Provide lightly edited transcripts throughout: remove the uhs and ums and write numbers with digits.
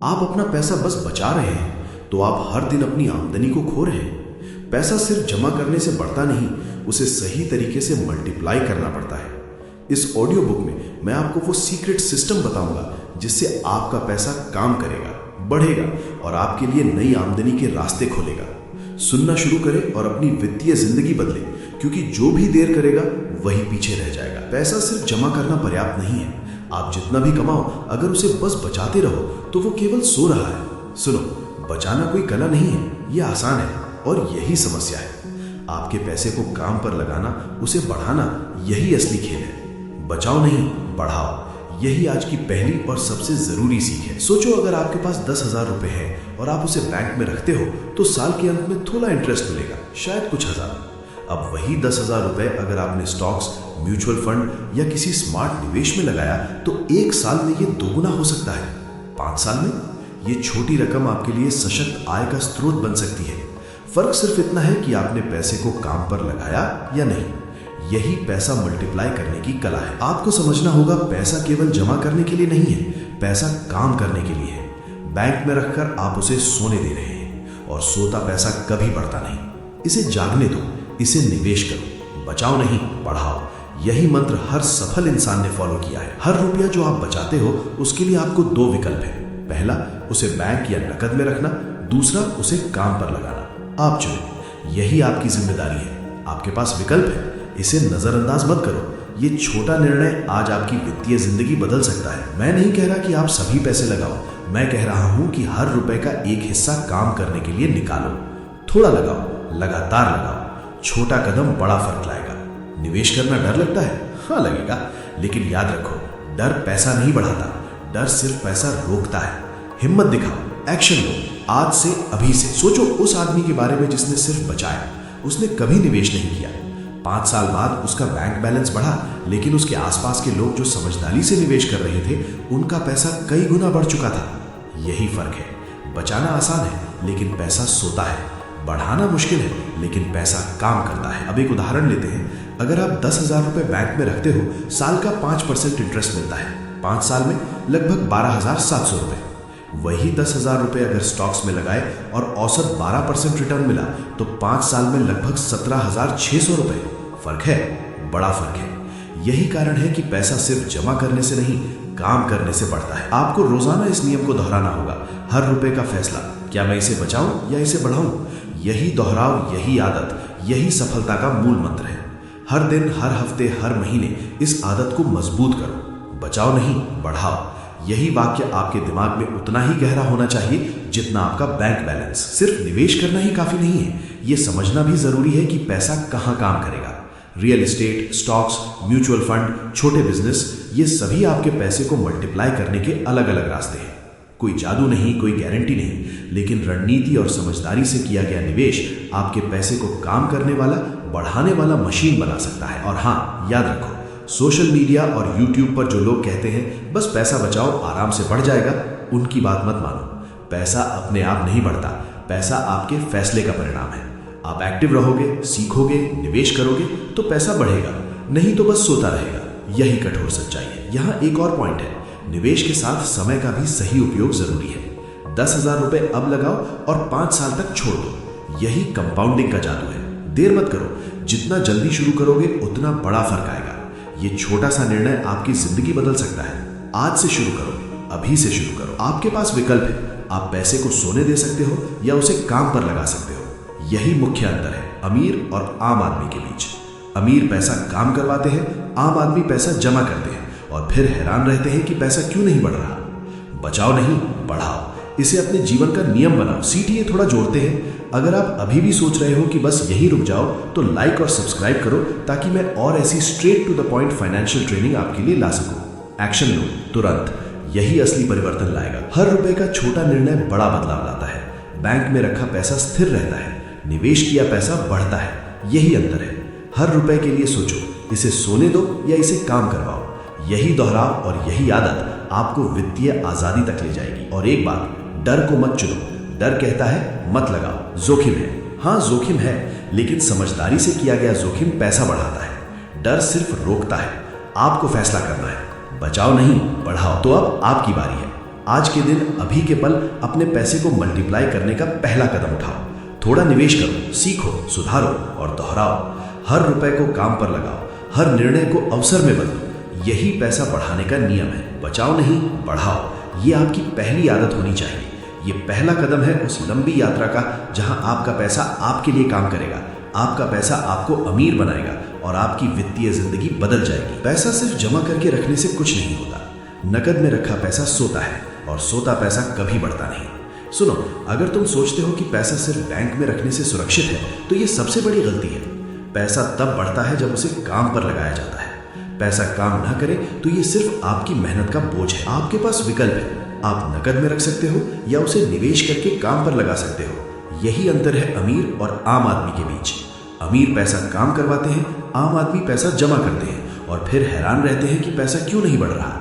आप अपना पैसा बस बचा रहे हैं तो आप हर दिन अपनी आमदनी को खो रहे हैं। पैसा सिर्फ जमा करने से बढ़ता नहीं, उसे सही तरीके से मल्टीप्लाई करना पड़ता है। इस ऑडियो बुक में मैं आपको वो सीक्रेट सिस्टम बताऊंगा जिससे आपका पैसा काम करेगा, बढ़ेगा और आपके लिए नई आमदनी के रास्ते खोलेगा। सुनना शुरू करें और अपनी वित्तीय जिंदगी बदले, क्योंकि जो भी देर करेगा वही पीछे रह जाएगा। पैसा सिर्फ जमा करना पर्याप्त नहीं है। आप जितना भी कमाओ, अगर उसे बस बचाते रहो तो वो केवल सो रहा है। सुनो, बचाना कोई कला नहीं है, ये आसान है और यही समस्या है। आपके पैसे को काम पर लगाना, उसे बढ़ाना, यही असली खेल है। बचाओ नहीं, बढ़ाओ, यही आज की पहली और सबसे जरूरी सीख है। सोचो, अगर आपके पास 10,000 रुपए हैं और आप उसे बैंक में रखते हो तो साल के अंत में थोड़ा इंटरेस्ट मिलेगा, शायद कुछ हजार। अब वही 10,000 रुपए अगर आपने स्टॉक्स, म्यूचुअल फंड या किसी स्मार्ट निवेश में लगाया तो एक साल में ये दोगुना हो सकता है। 5 साल में ये छोटी रकम आपके लिए सशक्त आय का स्रोत बन सकती है। फर्क सिर्फ इतना है कि आपने पैसे को काम पर लगाया या नहीं। यही पैसा मल्टीप्लाई करने की कला है। आपको समझना होगा, पैसा केवल जमा करने के लिए नहीं है, पैसा काम करने के लिए है। बैंक में रखकर आप उसे सोने दे रहे हैं और सोता पैसा कभी बढ़ता नहीं। इसे जागने दो, इसे निवेश करो। बचाओ नहीं, बढ़ाओ। यही मंत्र हर सफल इंसान ने फॉलो किया है। हर रुपया जो आप बचाते हो उसके लिए आपको 2 विकल्प हैं। पहला, उसे बैंक या नकद में रखना। दूसरा, उसे काम पर लगाना। आप चुनें, यही आपकी जिम्मेदारी है। आपके पास विकल्प है, इसे नजरअंदाज मत करो। ये छोटा निर्णय आज आपकी वित्तीय जिंदगी बदल सकता है। मैं नहीं कह रहा कि आप सभी पैसे लगाओ, मैं कह रहा हूं कि हर रुपए का एक हिस्सा काम करने के लिए निकालो। थोड़ा लगाओ, लगातार लगाओ। छोटा कदम बड़ा फर्क लाएगा। निवेश करना डर लगता है? हाँ, लगेगा, लेकिन याद रखो, डर पैसा नहीं बढ़ाता, डर सिर्फ पैसा रोकता है। हिम्मत दिखाओ, एक्शन लो। आज से, अभी से। सोचो उस आदमी के बारे में जिसने सिर्फ बचाया, उसने कभी निवेश नहीं किया। 5 साल बाद उसका बैंक बैलेंस बढ़ा, लेकिन उसके आसपास के लोग जो समझदारी से निवेश कर रहे थे, उनका पैसा कई गुना बढ़ चुका था। यही फर्क है। बचाना आसान है, लेकिन पैसा सोता है। बढ़ाना मुश्किल है, लेकिन पैसा काम करता है। अब एक उदाहरण लेते हैं। अगर आप 10,000 रुपए बैंक में रखते हो, साल का 5% इंटरेस्ट मिलता है। 5 साल में लगभग 12,700 रुपए। वही 10,000 रुपए अगर स्टॉक्स में लगाए और औसत 12% रिटर्न मिला तो 5 साल में लगभग 17,600 रुपए। फर्क है, बड़ा फर्क है। यही कारण है कि पैसा सिर्फ जमा करने से नहीं, काम करने से बढ़ता है। आपको रोजाना इस नियम को दोहराना होगा। हर रुपए का फैसला, क्या मैं इसे बचाऊं या इसे बढ़ाऊं? यही दोहराव, यही आदत, यही सफलता का मूल मंत्र है। हर दिन, हर हफ्ते, हर महीने इस आदत को मजबूत करो। बचाओ नहीं, बढ़ाओ। यही वाक्य आपके दिमाग में उतना ही गहरा होना चाहिए जितना आपका बैंक बैलेंस। सिर्फ निवेश करना ही काफी नहीं है, यह समझना भी जरूरी है कि पैसा कहां काम करेगा। Real estate, stocks, mutual fund, छोटे बिजनेस, ये सभी आपके पैसे को मल्टीप्लाई करने के अलग अलग रास्ते हैं। कोई जादू नहीं, कोई गारंटी नहीं, लेकिन रणनीति और समझदारी से किया गया निवेश आपके पैसे को काम करने वाला, बढ़ाने वाला मशीन बना सकता है। और हाँ, याद रखो, सोशल मीडिया और यूट्यूब पर जो लोग कहते हैं बस पैसा बचाओ, आराम से बढ़ जाएगा, उनकी बात मत मानो। पैसा अपने आप नहीं बढ़ता, पैसा आपके फैसले का परिणाम है। आप एक्टिव रहोगे, सीखोगे, निवेश करोगे तो पैसा बढ़ेगा, नहीं तो बस सोता रहेगा। यही कठोर सच्चाई है। यहाँ एक और पॉइंट है, निवेश के साथ समय का भी सही उपयोग जरूरी है। 10,000 रुपए अब लगाओ और 5 साल तक छोड़ दो। यही कंपाउंडिंग का जादू है। देर मत करो, जितना जल्दी शुरू करोगे उतना बड़ा फर्क आएगा। ये छोटा सा निर्णय आपकी जिंदगी बदल सकता है। आज से शुरू करो, अभी से शुरू करो। आपके पास विकल्प है, आप पैसे को सोने दे सकते हो या उसे काम पर लगा सकते हो। यही मुख्य अंतर है अमीर और आम आदमी के बीच। अमीर पैसा काम करवाते हैं, आम आदमी पैसा जमा करते हैं और फिर हैरान रहते हैं कि पैसा क्यों नहीं बढ़ रहा। बचाओ नहीं, बढ़ाओ। इसे अपने जीवन का नियम बनाओ। सीटीए थोड़ा जोड़ते हैं। अगर आप अभी भी सोच रहे हो कि बस यही रुक जाओ तो लाइक और सब्सक्राइब करो, ताकि मैं और ऐसी straight to the point financial training आपके लिए ला सकूं। एक्शन लो तुरंत, यही असली परिवर्तन लाएगा। हर रुपए का छोटा निर्णय बड़ा बदलाव लाता है। बैंक में रखा पैसा स्थिर रहता है, निवेश किया पैसा बढ़ता है। यही अंतर है। हर रुपए के लिए सोचो, इसे सोने दो या इसे काम करवाओ। यही दोहराव और यही आदत आपको वित्तीय आजादी तक ले जाएगी। और एक बात, डर को मत चुनो। डर कहता है मत लगाओ, जोखिम है। हाँ, जोखिम है, लेकिन समझदारी से किया गया जोखिम पैसा बढ़ाता है। डर सिर्फ रोकता है। आपको फैसला करना है, बचाओ नहीं, बढ़ाओ। तो अब आपकी बारी है। आज के दिन, अभी के पल अपने पैसे को मल्टीप्लाई करने का पहला कदम उठाओ। थोड़ा निवेश करो, सीखो, सुधारो और दोहराओ। हर रुपए को काम पर लगाओ, हर निर्णय को अवसर में बदलो। यही पैसा बढ़ाने का नियम है। बचाओ नहीं, बढ़ाओ। ये आपकी पहली आदत होनी चाहिए। ये पहला कदम है उस लंबी यात्रा का जहां आपका पैसा आपके लिए काम करेगा। आपका पैसा आपको अमीर बनाएगा और आपकी वित्तीय जिंदगी बदल जाएगी। पैसा सिर्फ जमा करके रखने से कुछ नहीं होता। नकद में रखा पैसा सोता है और सोता पैसा कभी बढ़ता नहीं। सुनो, अगर तुम सोचते हो कि पैसा सिर्फ बैंक में रखने से सुरक्षित है, तो ये सबसे बड़ी गलती है। पैसा तब बढ़ता है जब उसे काम पर लगाया जाता है। पैसा काम ना करे तो ये सिर्फ आपकी मेहनत का बोझ है। आपके पास विकल्प है। आप नकद में रख सकते हो या उसे निवेश करके काम पर लगा सकते हो। यही अंतर है अमीर और आम आदमी के बीच। अमीर पैसा काम करवाते हैं, आम आदमी पैसा जमा करते हैं और फिर हैरान रहते हैं कि पैसा क्यों नहीं बढ़ रहा।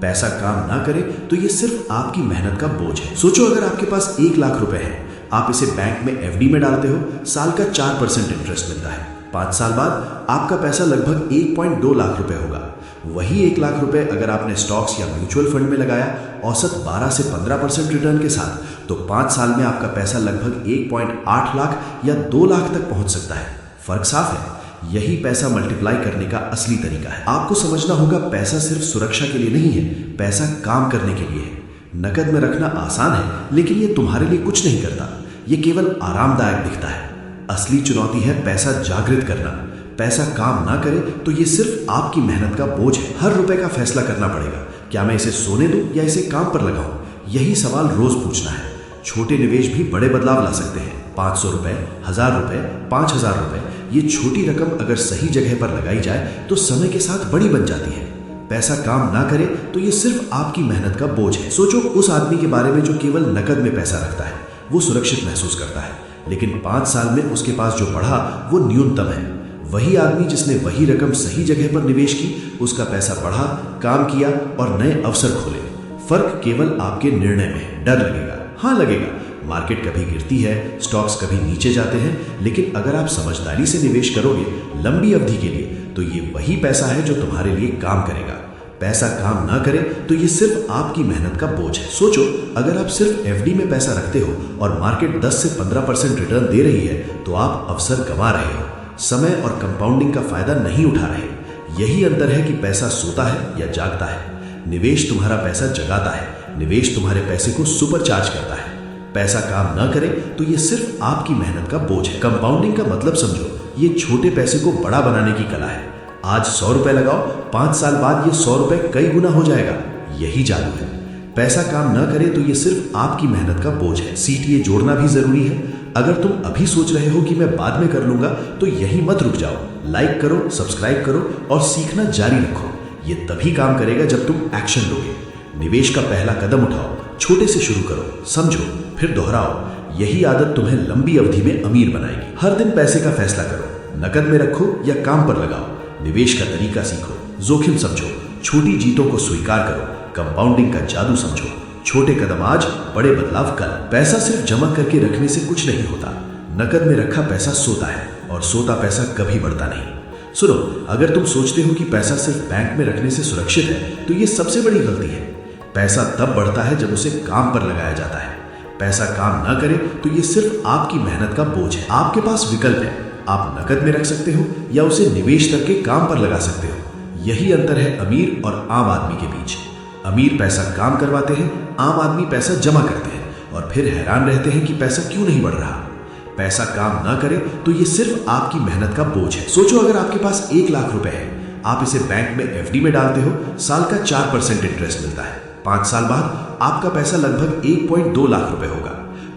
पैसा काम ना करे तो ये सिर्फ आपकी मेहनत का बोझ है। सोचो, अगर आपके पास 1 लाख रुपए है, आप इसे बैंक में एफडी में डालते हो, साल का 4% इंटरेस्ट मिलता है। 5 साल बाद आपका पैसा लगभग 1.2 लाख रुपए होगा। वही 1 लाख रुपए अगर आपने स्टॉक्स या म्यूचुअल फंड में लगाया, औसत 12 से 15% रिटर्न के साथ, तो 5 साल में आपका पैसा लगभग 1.8 लाख या 2 लाख तक पहुंच सकता है। फर्क साफ है। यही पैसा मल्टीप्लाई करने का असली तरीका है। आपको समझना होगा, पैसा सिर्फ सुरक्षा के लिए नहीं है, पैसा काम करने के लिए है। नकद में रखना आसान है, लेकिन ये तुम्हारे लिए कुछ नहीं करता। ये केवल आरामदायक दिखता है। असली चुनौती है पैसा जागृत करना। पैसा काम ना करे तो ये सिर्फ आपकी मेहनत का बोझ है। हर रुपए का फैसला करना पड़ेगा। क्या मैं इसे सोने दूं या इसे काम पर लगाऊं? यही सवाल रोज पूछना है। छोटे निवेश भी बड़े बदलाव ला सकते हैं। 500 रुपए, 1000 रुपए, 5000 रुपए, ये छोटी रकम अगर सही जगह पर लगाई जाए तो समय के साथ बड़ी बन जाती है। पैसा काम ना करे तो ये सिर्फ आपकी मेहनत का बोझ है। सोचो उस आदमी के बारे में जो केवल नकद में पैसा रखता है। वो सुरक्षित महसूस करता है, लेकिन 5 साल में उसके पास जो बढ़ा वो न्यूनतम है। वही आदमी जिसने वही रकम सही जगह पर निवेश की, उसका पैसा बढ़ा, काम किया और नए अवसर खोले। फर्क केवल आपके निर्णय में है। डर लगेगा, हाँ लगेगा। मार्केट कभी गिरती है, स्टॉक्स कभी नीचे जाते हैं, लेकिन अगर आप समझदारी से निवेश करोगे लंबी अवधि के लिए, तो ये वही पैसा है जो तुम्हारे लिए काम करेगा। पैसा काम ना करे तो ये सिर्फ आपकी मेहनत का बोझ है। सोचो, अगर आप सिर्फ एफडी में पैसा रखते हो और मार्केट 10 से 15% रिटर्न दे रही है, तो आप अवसर गंवा रहे हो, समय और कंपाउंडिंग का फायदा नहीं उठा रहे। यही अंतर है कि पैसा सोता है या जागता है। निवेश तुम्हारा पैसा जगाता है, निवेश तुम्हारे पैसे को सुपरचार्ज करता है। पैसा काम ना करे तो ये सिर्फ आपकी मेहनत का बोझ है। कंपाउंडिंग का मतलब समझो, ये छोटे पैसे को बड़ा बनाने की कला है। आज 100 रुपए लगाओ, 5 साल बाद ये 100 रुपए कई गुना हो जाएगा। यही जादू है। पैसा काम ना करे तो ये सिर्फ आपकी मेहनत का बोझ है। सीटीए जोड़ना भी जरूरी है। अगर तुम अभी सोच रहे हो कि मैं बाद में कर लूंगा, तो यही मत रुक जाओ। लाइक करो, सब्सक्राइब करो और सीखना जारी रखो। ये तभी काम करेगा जब तुम एक्शन लोगे। निवेश का पहला कदम उठाओ, छोटे से शुरू करो, समझो, फिर दोहराओ। यही आदत तुम्हें लंबी अवधि में अमीर बनाएगी। हर दिन पैसे का फैसला करो, नकद में रखो या काम पर लगाओ। निवेश का तरीका सीखो, जोखिम समझो, छोटी जीतों को स्वीकार करो, कंपाउंडिंग का जादू समझो। छोटे कदम आज, बड़े बदलाव कल। पैसा सिर्फ जमा करके रखने से कुछ नहीं होता। नकद में रखा पैसा सोता है और सोता पैसा कभी बढ़ता नहीं। सुनो, अगर तुम सोचते हो कि पैसा सिर्फ बैंक में रखने से सुरक्षित है, तो ये सबसे बड़ी गलती है। पैसा तब बढ़ता है जब उसे काम पर लगाया जाता है। पैसा काम ना करे तो ये सिर्फ आपकी मेहनत का बोझ है। आपके पास विकल्प है। आप नकद में रख सकते हो या उसे निवेश करके काम पर लगा सकते हो। यही अंतर है अमीर और आम आदमी के बीच। अमीर पैसा काम करवाते हैं, आम आदमी पैसा जमा करते हैं और फिर हैरान रहते हैं कि पैसा क्यों नहीं बढ़ रहा। पैसा काम ना करे तो ये सिर्फ आपकी मेहनत का बोझ है। सोचो, अगर आपके पास 1 लाख रुपए है, आप इसे बैंक में एफडी में डालते हो, साल का 4% इंटरेस्ट मिलता है। 5 साल बाद आपका पैसा लगभग 1.2 लाख रुपए होगा।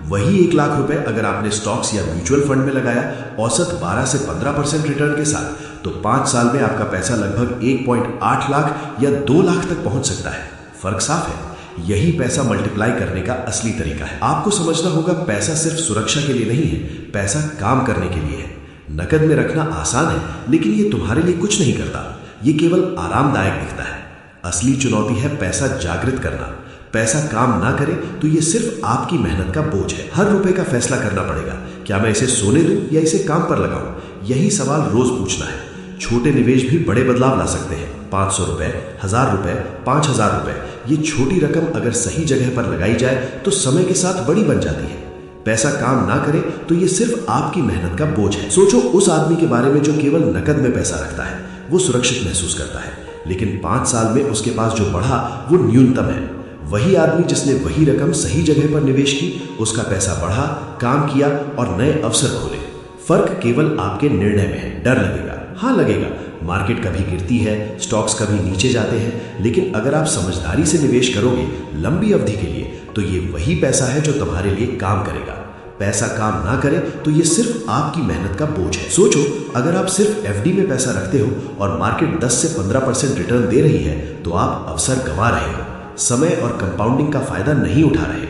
वही 1 लाख रुपए अगर आपने स्टॉक्स या म्यूचुअल फंड में लगाया, औसत 12 से 15% रिटर्न के साथ, तो 5 साल में आपका पैसा लगभग 1.8 लाख या 2 लाख तक पहुंच सकता है। फर्क साफ है। यही पैसा मल्टीप्लाई करने का असली तरीका है। आपको समझना होगा, पैसा सिर्फ सुरक्षा के लिए नहीं है, पैसा काम करने के लिए है। नकद में रखना आसान है, लेकिन ये तुम्हारे लिए कुछ नहीं करता। ये केवल आरामदायक दिखता है। असली चुनौती है पैसा जागृत करना। पैसा काम ना करे तो ये सिर्फ आपकी मेहनत का बोझ है। हर रुपए का फैसला करना पड़ेगा। क्या मैं इसे सोने दूं या इसे काम पर लगाऊं? यही सवाल रोज पूछना है। छोटे निवेश भी बड़े बदलाव ला सकते हैं। 500 रुपए, 1000 रुपए, 5000 रुपए, ये छोटी रकम अगर सही जगह पर लगाई जाए तो समय के साथ बड़ी बन जाती है। पैसा काम ना करे तो ये सिर्फ आपकी मेहनत का बोझ है। सोचो उस आदमी के बारे में जो केवल नकद में पैसा रखता है। वो सुरक्षित महसूस करता है, लेकिन 5 साल में उसके पास जो बढ़ा वो न्यूनतम है। वही आदमी जिसने वही रकम सही जगह पर निवेश की, उसका पैसा बढ़ा, काम किया और नए अवसर खोले। फर्क केवल आपके निर्णय में है। डर लगेगा, हाँ लगेगा, मार्केट कभी गिरती है, स्टॉक्स कभी नीचे जाते हैं, लेकिन अगर आप समझदारी से निवेश करोगे लंबी अवधि के लिए तो ये वही पैसा है जो तुम्हारे लिए काम करेगा। पैसा काम ना करे तो ये सिर्फ आपकी मेहनत का बोझ है। सोचो अगर आप सिर्फ एफडी में पैसा रखते हो और मार्केट 10 से 15% रिटर्न दे रही है तो आप अवसर गंवा रहे हो, समय और कंपाउंडिंग का फायदा नहीं उठा रहे।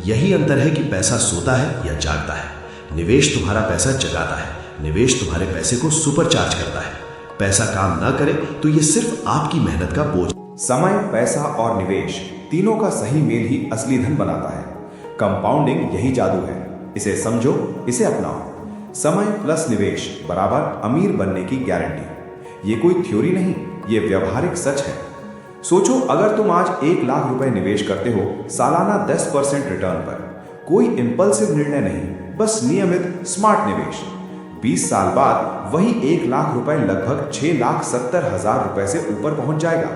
यही अंतर है कि पैसा सोता है या जागता है। निवेश तुम्हारा पैसा जगाता है, निवेश तुम्हारे पैसे को सुपरचार्ज करता है। पैसा काम ना करे तो ये सिर्फ आपकी मेहनत का बोझ। समय, पैसा और निवेश तीनों का सही मेल ही असली धन बनाता है। कंपाउंडिंग यही जादू है। इसे समझो, इसे अपनाओ। समय प्लस निवेश बराबर अमीर बनने की गारंटी। ये कोई थ्योरी नहीं, ये व्यवहारिक सच है। सोचो अगर तुम आज 1 लाख रुपए निवेश करते हो सालाना 10% रिटर्न पर, कोई इंपल्सिव निर्णय नहीं, बस नियमित स्मार्ट निवेश। 20 साल बाद वही 1 लाख रुपए लगभग 6,70,000 रुपए से ऊपर पहुंच जाएगा।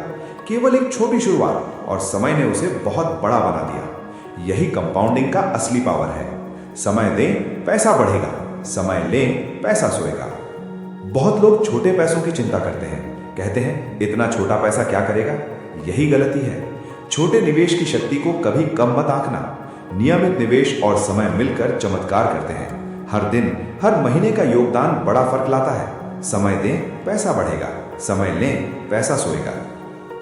केवल एक छोटी शुरुआत और समय ने उसे बहुत बड़ा बना दिया। यही कंपाउंडिंग का असली पावर है। समय दें, पैसा बढ़ेगा, समय लें, पैसा सोएगा। बहुत लोग छोटे पैसों की चिंता करते हैं, कहते हैं इतना छोटा पैसा क्या करेगा। यही गलती है। छोटे निवेश की शक्ति को कभी कम मत आंकना। नियमित निवेश और समय मिलकर चमत्कार करते हैं। हर दिन, हर महीने का योगदान बड़ा फर्क लाता है। समय दें, पैसा बढ़ेगा, समय लें, पैसा सोएगा।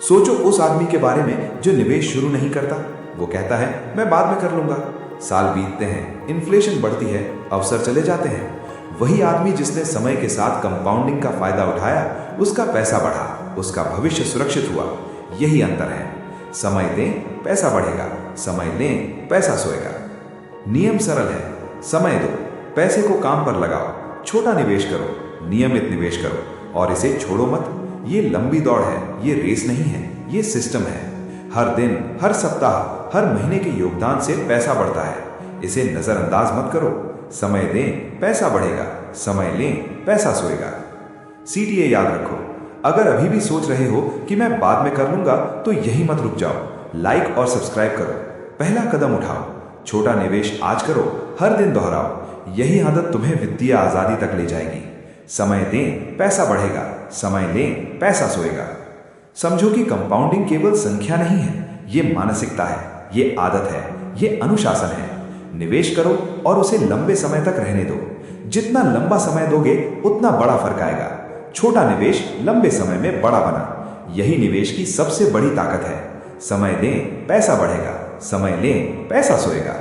सोचो उस आदमी के बारे में जो निवेश शुरू नहीं करता। वो कहता है मैं बाद में कर लूंगा। साल बीतते हैं, इन्फ्लेशन बढ़ती है, अवसर चले जाते हैं। वही आदमी जिसने समय के साथ कंपाउंडिंग का फायदा उठाया, उसका पैसा बढ़ा, उसका भविष्य सुरक्षित हुआ। यही अंतर है। समय दें, पैसा बढ़ेगा, समय लें, पैसा सोएगा। नियम सरल है। समय दो, पैसे को काम पर लगाओ, छोटा निवेश करो, नियमित निवेश करो और इसे छोड़ो मत। ये लंबी दौड़ है, ये रेस नहीं है, ये सिस्टम है। हर दिन, हर सप्ताह, हर महीने के योगदान से पैसा बढ़ता है। इसे नजरअंदाज मत करो। समय दें, पैसा बढ़ेगा, समय लें, पैसा सोएगा। सीटीए याद रखो। अगर अभी भी सोच रहे हो कि मैं बाद में कर लूंगा तो यही मत रुक जाओ। लाइक और सब्सक्राइब करो, पहला कदम उठाओ। छोटा निवेश आज करो, हर दिन दोहराओ। यही आदत तुम्हें वित्तीय आजादी तक ले जाएगी। समय दें, पैसा बढ़ेगा, समय लें, पैसा सोएगा। समझो कि कंपाउंडिंग केवल संख्या नहीं है, ये मानसिकता है, ये आदत है, ये अनुशासन है। निवेश करो और उसे लंबे समय तक रहने दो। जितना लंबा समय दोगे उतना बड़ा फर्क आएगा। छोटा निवेश लंबे समय में बड़ा बना। यही निवेश की सबसे बड़ी ताकत है। समय दें, पैसा बढ़ेगा, समय लें, पैसा सोएगा।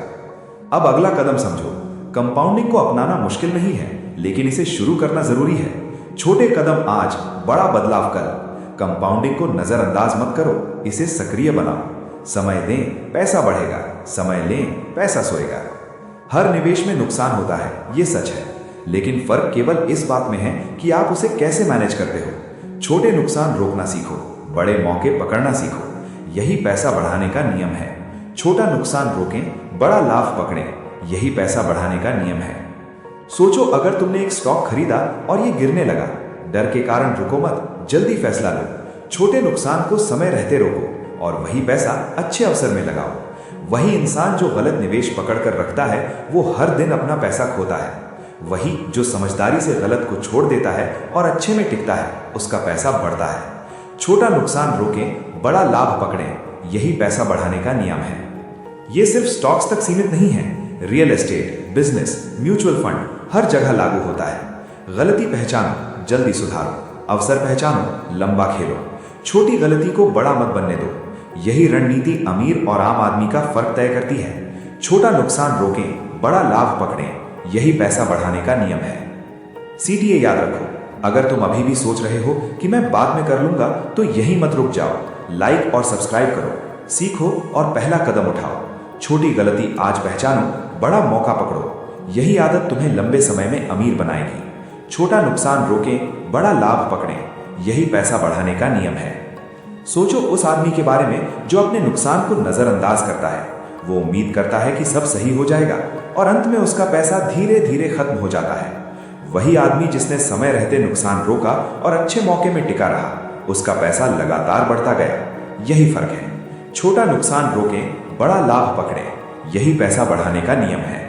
अब अगला कदम समझो। कंपाउंडिंग को अपनाना मुश्किल नहीं है, लेकिन इसे शुरू करना जरूरी है। छोटे कदम आज, बड़ा बदलाव कल। कंपाउंडिंग को नजरअंदाज मत करो, इसे सक्रिय बनाओ। समय दें, पैसा बढ़ेगा, समय लें, पैसा सोएगा। हर निवेश में नुकसान होता है, ये सच है, लेकिन फर्क केवल इस बात में है कि आप उसे कैसे मैनेज करते हो। छोटे नुकसान रोकना सीखो, बड़े मौके पकड़ना सीखो। यही पैसा बढ़ाने का नियम है। छोटा नुकसान रोकें, बड़ा लाभ पकड़ें। यही पैसा बढ़ाने का नियम है। सोचो अगर तुमने एक स्टॉक खरीदा और ये गिरने लगा। डर के कारण रुको मत, जल्दी फैसला लो। छोटे नुकसान को समय रहते रोको और वही पैसा अच्छे अवसर में लगाओ। वही इंसान जो गलत निवेश पकड़ कर रखता है वो हर दिन अपना पैसा खोता है। वही जो समझदारी से गलत को छोड़ देता है और अच्छे में टिकता है, उसका पैसा बढ़ता है। छोटा नुकसान रोकें, बड़ा लाभ पकड़ें। यही पैसा बढ़ाने का नियम है। ये सिर्फ स्टॉक्स तक सीमित नहीं है। Real estate, business, mutual fund हर जगह लागू होता है। गलती पहचानो, जल्दी सुधारो। अवसर पहचानो, लंबा खेलो। छोटी गलती को बड़ा मत बनने दो। यही रणनीति अमीर और आम आदमी का फर्क तय करती है। छोटा नुकसान रोकें, बड़ा लाभ पकड़ें। यही पैसा बढ़ाने का नियम है। सीटीए याद रखो। अगर तुम अभी भी सोच रहे हो कि मैं बाद में कर लूंगा तो यही मत रुक जाओ। लाइक और सब्सक्राइब करो, सीखो और पहला कदम उठाओ। छोटी गलती आज पहचानो, बड़ा मौका पकड़ो। यही आदत तुम्हें लंबे समय में अमीर बनाएगी। छोटा नुकसान रोकें, बड़ा लाभ पकड़ें। यही पैसा बढ़ाने का नियम है। सोचो उस आदमी के बारे में जो अपने नुकसान को नजरअंदाज करता है। वो उम्मीद करता है कि सब सही हो जाएगा और अंत में उसका पैसा धीरे धीरे खत्म हो जाता है। वही आदमी जिसने समय रहते नुकसान रोका और अच्छे मौके में टिका रहा, उसका पैसा लगातार बढ़ता गया। यही फर्क है। छोटा नुकसान रोकें, बड़ा लाभ पकड़ें। यही पैसा बढ़ाने का नियम है।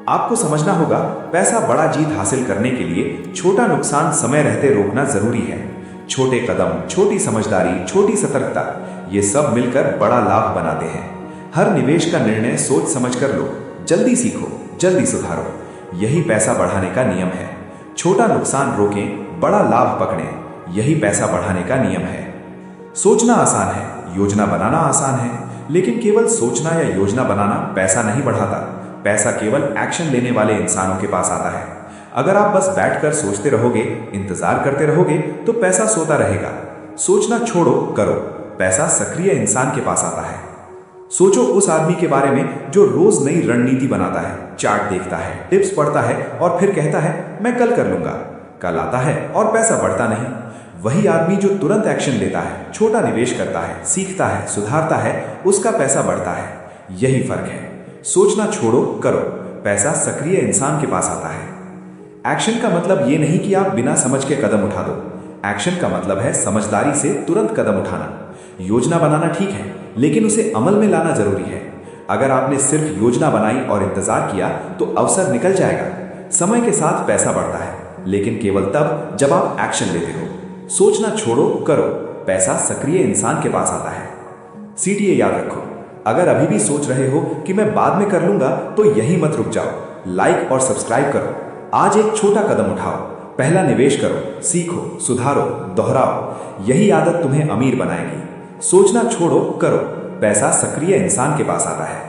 आपको समझना होगा, पैसा बड़ा जीत हासिल करने के लिए छोटा नुकसान समय रहते रोकना जरूरी है। छोटे कदम, छोटी समझदारी, छोटी सतर्कता, ये सब मिलकर बड़ा लाभ बनाते हैं। हर निवेश का निर्णय सोच समझ कर लो। जल्दी सीखो, जल्दी सुधारो। यही पैसा बढ़ाने का नियम है। छोटा नुकसान रोकें, बड़ा लाभ पकड़ें। यही पैसा बढ़ाने का नियम है। सोचना आसान है, योजना बनाना आसान है, लेकिन केवल सोचना या योजना बनाना पैसा नहीं बढ़ाता। पैसा केवल एक्शन लेने वाले इंसानों के पास आता है। अगर आप बस बैठकर सोचते रहोगे, इंतजार करते रहोगे, तो पैसा सोता रहेगा। सोचना छोड़ो, करो। पैसा सक्रिय इंसान के पास आता है। सोचो उस आदमी के बारे में जो रोज नई रणनीति बनाता है, चार्ट देखता है, टिप्स पढ़ता है और फिर कहता है मैं कल कर लूंगा। कल आता है और पैसा बढ़ता नहीं। वही आदमी जो तुरंत एक्शन लेता है, छोटा निवेश करता है, सीखता है, सुधारता है, उसका पैसा बढ़ता है। यही फर्क है। सोचना छोड़ो, करो। पैसा सक्रिय इंसान के पास आता है। एक्शन का मतलब ये नहीं कि आप बिना समझ के कदम उठा दो। एक्शन का मतलब है समझदारी से तुरंत कदम उठाना। योजना बनाना ठीक है, लेकिन उसे अमल में लाना जरूरी है। अगर आपने सिर्फ योजना बनाई और इंतजार किया तो अवसर निकल जाएगा। समय के साथ पैसा बढ़ता है, लेकिन केवल तब जब आप एक्शन लेते हो। सोचना छोड़ो, करो। पैसा सक्रिय इंसान के पास आता है। सीटीए याद रखो, अगर अभी भी सोच रहे हो कि मैं बाद में कर लूंगा, तो यही मत रुक जाओ। लाइक और सब्सक्राइब करो। आज एक छोटा कदम उठाओ। पहला निवेश करो, सीखो, सुधारो, दोहराओ। यही आदत तुम्हें अमीर बनाएगी। सोचना छोड़ो, करो। पैसा सक्रिय इंसान के पास आता है।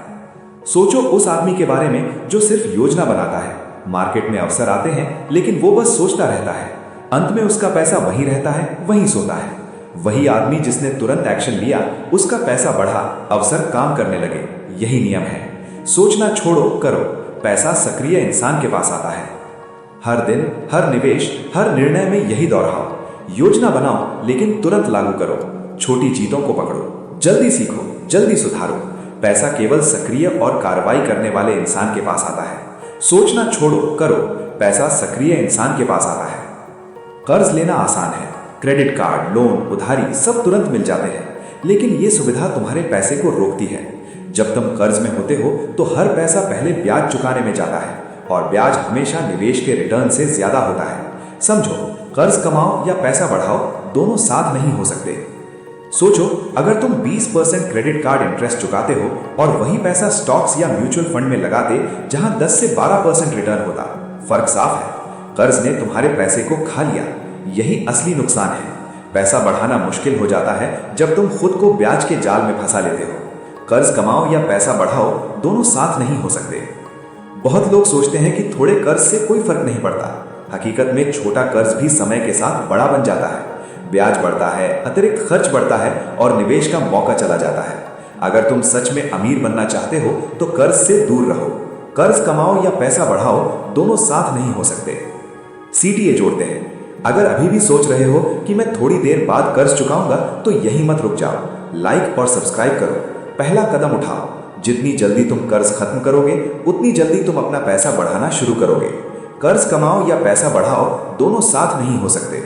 सोचो उस आदमी के बारे में जो सिर्फ योजना बनाता है। मार्केट में अवसर आते हैं, लेकिन वो बस सोचता रहता है। अंत में उसका पैसा वहीं रहता है, वहीं सोता है। वही आदमी जिसने तुरंत एक्शन लिया, उसका पैसा बढ़ा, अवसर काम करने लगे। यही नियम है। सोचना छोड़ो, करो। पैसा सक्रिय इंसान के पास आता है। हर दिन, हर निवेश, हर निर्णय में यही दोहराओ। योजना बनाओ, लेकिन तुरंत लागू करो। छोटी जीतों को पकड़ो। जल्दी सीखो, जल्दी सुधारो। पैसा केवल सक्रिय और कार्रवाई करने वाले इंसान के पास आता है। सोचना छोड़ो, करो। पैसा सक्रिय इंसान के पास आता है। कर्ज लेना आसान है। क्रेडिट कार्ड, लोन, उधारी सब तुरंत मिल जाते हैं, लेकिन ये सुविधा तुम्हारे पैसे को रोकती है। जब तुम कर्ज में होते हो तो हर पैसा पहले ब्याज चुकाने में जाता है, और ब्याज हमेशा निवेश के रिटर्न से ज्यादा होता है। समझो, कर्ज कमाओ या पैसा बढ़ाओ, दोनों साथ नहीं हो सकते। सोचो, अगर तुम 20% क्रेडिट कार्ड इंटरेस्ट चुकाते हो और वही पैसा स्टॉक्स या म्यूचुअल फंड में लगाते जहां 10 से 12% रिटर्न होता, फर्क साफ है। कर्ज ने तुम्हारे पैसे को खा लिया। यही असली नुकसान है। पैसा बढ़ाना मुश्किल हो जाता है जब तुम खुद को ब्याज के जाल में फंसा लेते हो। कर्ज कमाओ या पैसा बढ़ाओ, दोनों साथ नहीं हो सकते। बहुत लोग सोचते हैं कि थोड़े कर्ज से कोई फर्क नहीं पड़ता। हकीकत में छोटा कर्ज भी समय के साथ बड़ा बन जाता है। ब्याज बढ़ता है, अतिरिक्त खर्च बढ़ता है और निवेश का मौका चला जाता है। अगर तुम सच में अमीर बनना चाहते हो तो कर्ज से दूर रहो। कर्ज कमाओ या पैसा बढ़ाओ, दोनों साथ नहीं हो सकते। सीटीए जोड़ते हैं। अगर अभी भी सोच रहे हो कि मैं थोड़ी देर बाद कर्ज चुकाऊंगा, तो यही मत रुक जाओ। लाइक और सब्सक्राइब करो। पहला कदम उठाओ। जितनी जल्दी तुम कर्ज खत्म करोगे, उतनी जल्दी तुम अपना पैसा बढ़ाना शुरू करोगे। कर्ज कमाओ या पैसा बढ़ाओ, दोनों साथ नहीं हो सकते।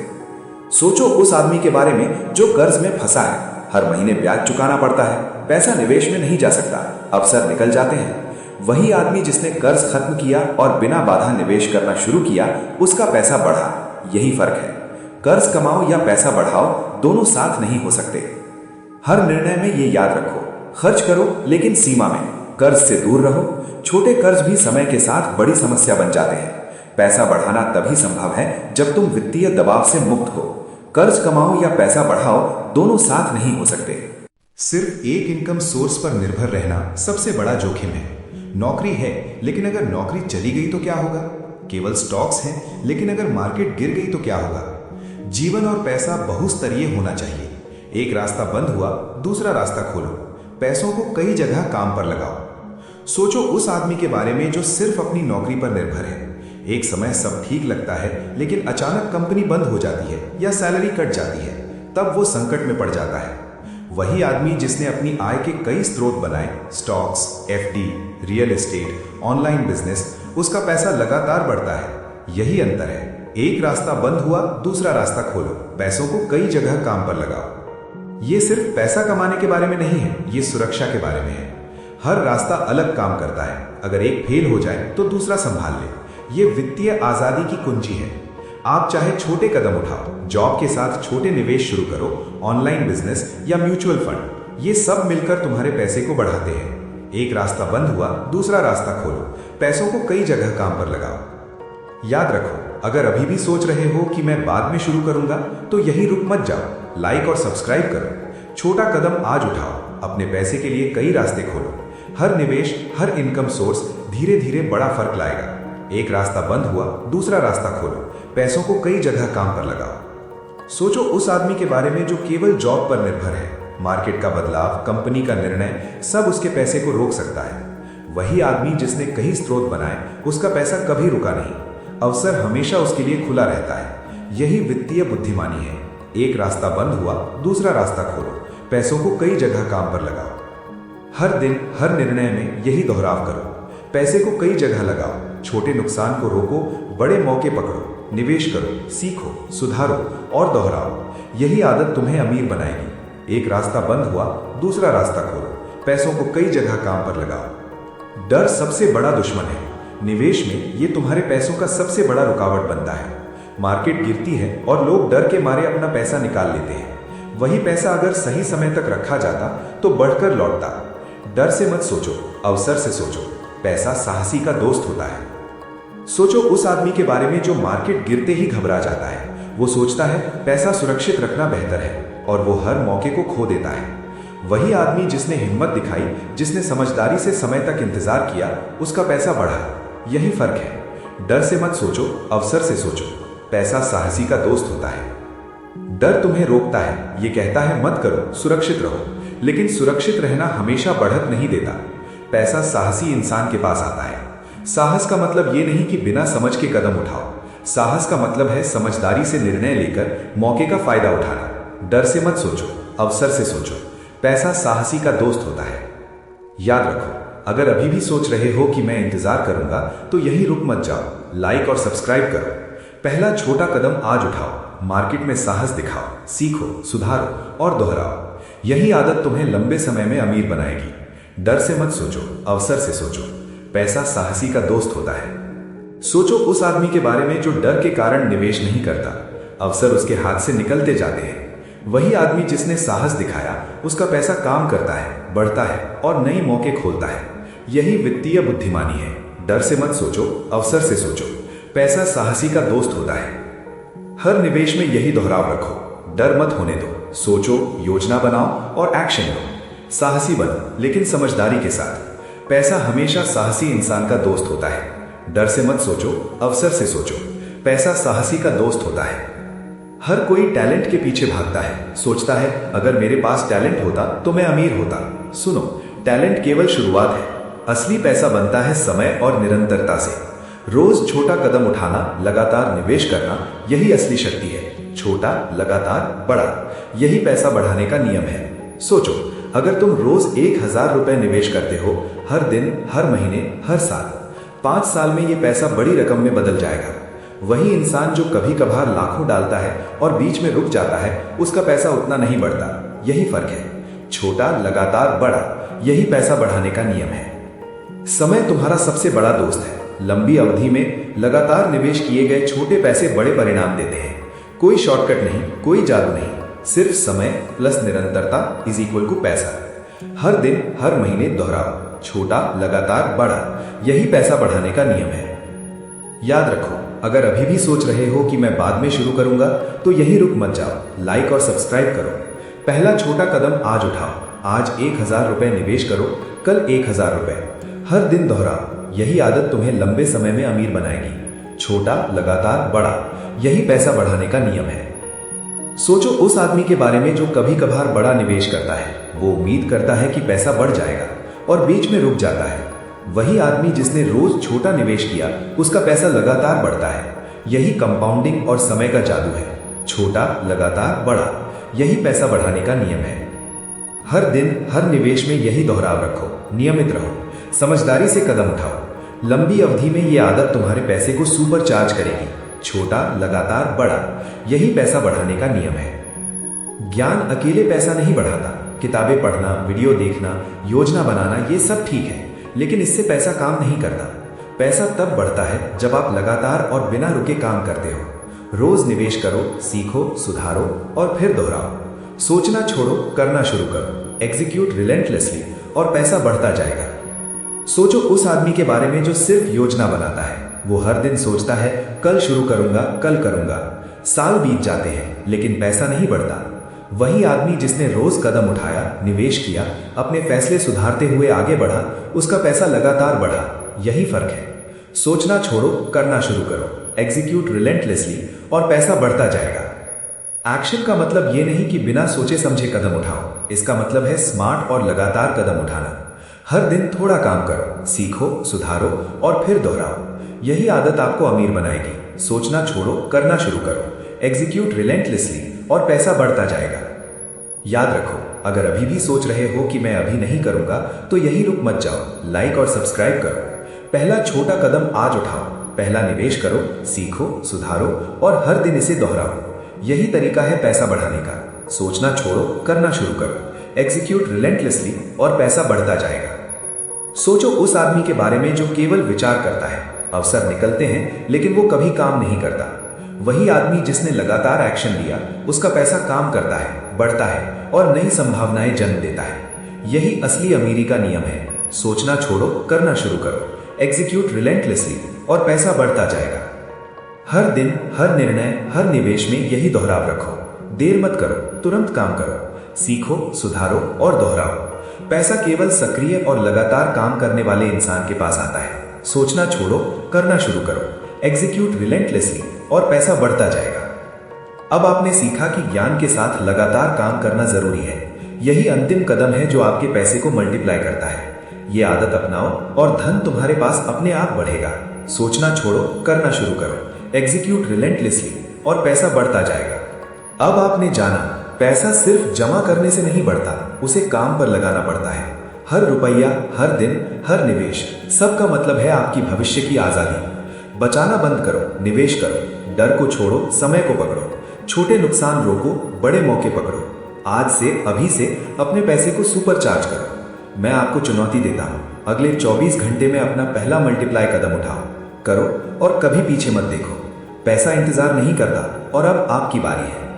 सोचो उस आदमी के बारे में जो कर्ज में फंसा है। हर महीने ब्याज चुकाना पड़ता है, पैसा निवेश में नहीं जा सकता, अवसर निकल जाते हैं। वही आदमी जिसने कर्ज खत्म किया और बिना बाधा निवेश करना शुरू किया, उसका पैसा बढ़ा। यही फर्क है। कर्ज कमाओ या पैसा बढ़ाओ, दोनों साथ नहीं हो सकते। हर निर्णय में ये याद रखो, खर्च करो लेकिन सीमा में। कर्ज से दूर रहो। छोटे कर्ज भी समय के साथ बड़ी समस्या बन जाते हैं। पैसा बढ़ाना तभी संभव है जब तुम वित्तीय दबाव से मुक्त हो। कर्ज कमाओ या पैसा बढ़ाओ, दोनों साथ नहीं हो सकते। सिर्फ एक इनकम सोर्स पर निर्भर रहना सबसे बड़ा जोखिम है। नौकरी है, लेकिन अगर नौकरी चली गई तो क्या होगा? केवल स्टॉक्स हैं, लेकिन अगर मार्केट गिर गई तो क्या होगा? जीवन और पैसा बहुस्तरीय होना चाहिए। एक रास्ता बंद हुआ, दूसरा रास्ता खोलो। पैसों को कई जगह काम पर लगाओ। सोचो उस आदमी के बारे में जो सिर्फ अपनी नौकरी पर निर्भर है। एक समय सब ठीक लगता है, लेकिन अचानक कंपनी बंद हो जाती है या सैलरी कट जाती है। तब वो संकट में पड़ जाता है। वही आदमी जिसने अपनी आय के कई स्रोत बनाए, stocks, FD, real estate, online business, उसका पैसा लगातार बढ़ता है। यही अंतर है। एक रास्ता बंद हुआ, दूसरा रास्ता खोलो, पैसों को कई जगह काम पर लगाओ। ये सिर्फ पैसा कमाने के बारे में नहीं है, ये सुरक्षा के बारे में है। हर रास्ता अलग काम करता है। अगर एक फेल हो जाए तो दूसरा संभाल ले। ये वित्तीय आजादी की कुंजी है। आप चाहे छोटे कदम उठाओ, जॉब के साथ छोटे निवेश शुरू करो, ऑनलाइन बिजनेस या म्यूचुअल फंड, ये सब मिलकर तुम्हारे पैसे को बढ़ाते हैं। एक रास्ता बंद हुआ, दूसरा रास्ता खोलो, पैसों को कई जगह काम पर लगाओ। याद रखो, अगर अभी भी सोच रहे हो कि मैं बाद में शुरू करूंगा, तो यही रुक मत जाओ। लाइक और सब्सक्राइब करो। छोटा कदम आज उठाओ, अपने पैसे के लिए कई रास्ते खोलो। हर निवेश, हर इनकम सोर्स धीरे धीरे बड़ा फर्क लाएगा। एक रास्ता बंद हुआ, दूसरा रास्ता खोलो, पैसों को कई जगह काम पर लगाओ। सोचो उस आदमी के बारे में जो केवल जॉब पर निर्भर है। मार्केट का बदलाव, कंपनी का निर्णय, सब उसके पैसे को रोक सकता है। वही आदमी जिसने कई स्रोत बनाए, उसका पैसा कभी रुका नहीं। अवसर हमेशा उसके लिए खुला रहता है। यही वित्तीय बुद्धिमानी है। एक रास्ता बंद हुआ, दूसरा रास्ता खोलो, पैसों को कई जगह काम पर लगाओ। हर दिन, हर निर्णय में यही दोहराव करो। पैसे को कई जगह लगाओ, छोटे नुकसान को रोको, बड़े मौके पकड़ो, निवेश करो, सीखो, सुधारो और दोहराओ। यही आदत तुम्हें अमीर बनाएगी। एक रास्ता बंद हुआ, दूसरा रास्ता खोलो, पैसों को कई जगह काम पर लगाओ। डर सबसे बड़ा दुश्मन है। निवेश में ये तुम्हारे पैसों का सबसे बड़ा रुकावट बनता है। मार्केट गिरती है और लोग डर के मारे अपना पैसा निकाल लेते हैं। वही पैसा अगर सही समय तक रखा जाता तो बढ़कर लौटता। डर से मत सोचो, अवसर से सोचो। पैसा साहसी का दोस्त होता है। सोचो उस आदमी के बारे में जो मार्केट गिरते ही घबरा जाता है। वो सोचता है पैसा सुरक्षित रखना बेहतर है और वो हर मौके को खो देता है। वही आदमी जिसने हिम्मत दिखाई, जिसने समझदारी से समय तक इंतजार किया, उसका पैसा बढ़ा। यही फर्क है। डर से मत सोचो, अवसर से सोचो। पैसा साहसी का दोस्त होता है। डर तुम्हें रोकता है, ये कहता है मत करो, सुरक्षित रहो। लेकिन सुरक्षित रहना हमेशा बढ़त नहीं देता। पैसा साहसी इंसान के पास आता है। साहस का मतलब ये नहीं कि बिना समझ के कदम उठाओ। साहस का मतलब है समझदारी से निर्णय लेकर मौके का फायदा उठाना। डर से मत सोचो, अवसर से सोचो। पैसा साहसी का दोस्त होता है। याद रखो, अगर अभी भी सोच रहे हो कि मैं इंतजार करूंगा, तो यही रुक मत जाओ। लाइक और सब्सक्राइब करो। पहला छोटा कदम आज उठाओ। मार्केट में साहस दिखाओ, सीखो, सुधारो और दोहराओ। यही आदत तुम्हें लंबे समय में अमीर बनाएगी। डर से मत सोचो, अवसर से सोचो। पैसा साहसी का दोस्त होता है। सोचो उस आदमी के बारे में जो डर के कारण निवेश नहीं करता। अवसर उसके हाथ से निकलते जाते हैं। वही आदमी जिसने साहस दिखाया, उसका पैसा काम करता है, बढ़ता है और नए मौके खोलता है। यही वित्तीय बुद्धिमानी है। डर से मत सोचो, अवसर से सोचो। पैसा साहसी का दोस्त होता है। हर निवेश में यही दोहराव रखो। डर मत होने दो। सोचो, योजना बनाओ और एक्शन लो। साहसी बनो, लेकिन समझदारी के साथ। पैसा हमेशा साहसी इंसान का दोस्त होता है। डर से मत सोचो, अवसर से सोचो। पैसा साहसी का दोस्त होता है। हर कोई टैलेंट के पीछे भागता है। सोचता है अगर मेरे पास टैलेंट होता तो मैं अमीर होता। सुनो, टैलेंट केवल शुरुआत है। असली पैसा बनता है समय और निरंतरता से। रोज छोटा कदम उठाना, लगातार निवेश करना, यही असली शक्ति है। छोटा, लगातार, बड़ा, यही पैसा बढ़ाने का नियम है। सोचो, अगर तुम रोज 1000 रुपए निवेश करते हो, हर दिन, हर महीने, हर साल, 5 साल में ये पैसा बड़ी रकम में बदल जाएगा। वही इंसान जो कभी कभार लाखों डालता है और बीच में रुक जाता है, उसका पैसा उतना नहीं बढ़ता। यही फर्क है। छोटा, लगातार, बड़ा, यही पैसा बढ़ाने का नियम है। समय तुम्हारा सबसे बड़ा दोस्त है। लंबी अवधि में लगातार निवेश किए गए छोटे पैसे बड़े परिणाम देते हैं। कोई शॉर्टकट नहीं, कोई जादू नहीं, सिर्फ समय प्लस निरंतरता इज इक्वल टू पैसा। हर दिन, हर महीने दोहराओ। छोटा, लगातार, बड़ा, यही पैसा बढ़ाने का नियम है। याद रखो, अगर अभी भी सोच रहे हो कि मैं बाद में शुरू करूंगा, तो यही रुक मत जाओ। लाइक और सब्सक्राइब करो। पहला छोटा कदम आज उठाओ। आज 1000 रुपए निवेश करो, कल 1000 रुपए। हर दिन दोहराओ। यही आदत तुम्हें लंबे समय में अमीर बनाएगी। छोटा, लगातार, बड़ा, यही पैसा बढ़ाने का नियम है। सोचो उस आदमी के बारे में जो कभी कभार बड़ा निवेश करता है। वो उम्मीद करता है कि पैसा बढ़ जाएगा और बीच में रुक जाता है। वही आदमी जिसने रोज छोटा निवेश किया, उसका पैसा लगातार बढ़ता है। यही कंपाउंडिंग और समय का जादू है। छोटा, लगातार, बड़ा, यही पैसा बढ़ाने का नियम है। हर दिन हर निवेश में यही दोहराव रखो, नियमित रहो, समझदारी से कदम उठाओ। लंबी अवधि में यह आदत तुम्हारे पैसे को सुपर चार्ज करेगी। छोटा लगातार बड़ा, यही पैसा बढ़ाने का नियम है। ज्ञान अकेले पैसा नहीं बढ़ाता। किताबें पढ़ना, वीडियो देखना, योजना बनाना, ये सब ठीक है, लेकिन इससे पैसा काम नहीं करता। पैसा तब बढ़ता है जब आप लगातार और बिना रुके काम करते हो। रोज निवेश करो, सीखो, सुधारो और फिर दोहराओ। सोचना छोड़ो, करना शुरू करो। एग्जीक्यूट रिलेंटलेसली और पैसा बढ़ता जाएगा। सोचो उस आदमी के बारे में जो सिर्फ योजना बनाता है। वो हर दिन सोचता है कल शुरू करूंगा, कल करूंगा। साल बीत जाते हैं लेकिन पैसा नहीं बढ़ता। वही आदमी जिसने रोज कदम उठाया, निवेश किया, अपने फैसले सुधारते हुए आगे बढ़ा, उसका पैसा लगातार बढ़ा। यही फर्क है। सोचना छोड़ो, करना शुरू करो। एग्जीक्यूट रिलेंटलेसली और पैसा बढ़ता जाएगा। एक्शन का मतलब ये नहीं कि बिना सोचे समझे कदम उठाओ। इसका मतलब है स्मार्ट और लगातार कदम उठाना। हर दिन थोड़ा काम करो, सीखो, सुधारो और फिर दोहराओ। यही आदत आपको अमीर बनाएगी। सोचना छोड़ो, करना शुरू करो। एग्जीक्यूट रिलेंटलेसली और पैसा बढ़ता जाएगा। याद रखो, अगर अभी भी सोच रहे हो कि मैं अभी नहीं करूंगा, तो यही रुक मत जाओ। लाइक और सब्सक्राइब करो। पहला छोटा कदम आज उठाओ। पहला निवेश करो, सीखो, सुधारो और हर दिन इसे दोहराओ। यही तरीका है पैसा बढ़ाने का। सोचना छोड़ो, करना शुरू करो। एग्जीक्यूट रिलेंटलेसली और पैसा बढ़ता जाएगा। सोचो उस आदमी के बारे में जो केवल विचार करता है। अवसर निकलते हैं लेकिन वो कभी काम नहीं करता। वही आदमी जिसने लगातार एक्शन लिया, उसका पैसा काम करता है, बढ़ता है और नई संभावनाएं जन्म देता है। यही असली अमीरी का नियम है। सोचना छोड़ो, करना शुरू करो। एग्जीक्यूट रिलेंटलेसली और पैसा बढ़ता जाएगा। हर दिन, हर निर्णय, हर निवेश में यही दोहराव रखो। देर मत करो, तुरंत काम करो। सीखो, सुधारो और दोहराओ। पैसा केवल सक्रिय और लगातार काम करने वाले इंसान के पास आता है। सोचना छोड़ो, करना शुरू करो। एग्जीक्यूट रिलेंटलेसली और पैसा बढ़ता जाएगा। अब आपने सीखा कि ज्ञान के साथ लगातार काम करना जरूरी है। यही अंतिम कदम है जो आपके पैसे को मल्टीप्लाई करता है। ये आदत अपनाओ और धन तुम्हारे पास अपने आप बढ़ेगा। सोचना छोड़ो, करना शुरू करो। एग्जीक्यूट रिलेंटलेसली और पैसा बढ़ता जाएगा। अब आपने जाना, पैसा सिर्फ जमा करने से नहीं बढ़ता, उसे काम पर लगाना पड़ता है। हर रुपया, हर दिन, हर निवेश, सबका मतलब है आपकी भविष्य की आजादी। बचाना बंद करो, निवेश करो। डर को छोड़ो, समय को पकड़ो। छोटे नुकसान रोको, बड़े मौके पकड़ो। आज से, अभी से अपने पैसे को सुपर चार्ज करो। मैं आपको चुनौती देता हूं, अगले 24 घंटे में अपना पहला मल्टीप्लाई कदम उठाओ, करो और कभी पीछे मत देखो। पैसा इंतजार नहीं करता और अब आपकी बारी है।